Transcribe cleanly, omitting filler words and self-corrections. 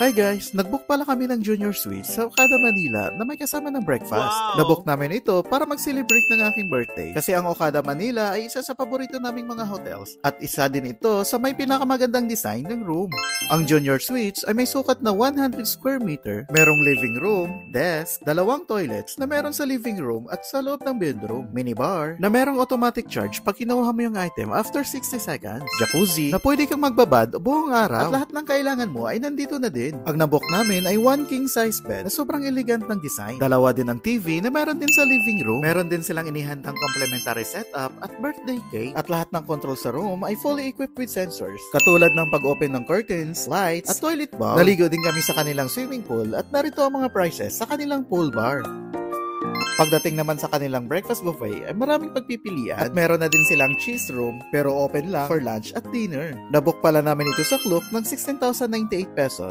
Hi guys, nagbook pala kami ng Junior Suite sa Okada Manila na may kasama ng breakfast. Wow! Nabook namin ito para mag-celebrate ng aking birthday kasi ang Okada Manila ay isa sa paborito naming mga hotels at isa din ito sa may pinakamagandang design ng room. Ang Junior Suites ay may sukat na 100 square meter, merong living room, desk, dalawang toilets na meron sa living room at sa loob ng bedroom, minibar na merong automatic charge pag kinuha mo yung item after 60 seconds, jacuzzi na pwede kang magbabad buong araw at lahat ng kailangan mo ay nandito na din. Ang nabook namin ay 1 king size bed na sobrang elegant ng design. Dalawa din ang TV na meron din sa living room. Meron din silang inihandang complimentary setup at birthday cake. At lahat ng control sa room ay fully equipped with sensors. Katulad ng pag-open ng curtains, lights, at toilet bowl. Naligo din kami sa kanilang swimming pool at narito ang mga prices sa kanilang pool bar. Pagdating naman sa kanilang breakfast buffet ay maraming pagpipilian at meron na din silang cheese room pero open lang for lunch at dinner. Nabook pala namin ito sa Klook ng 16,098 pesos.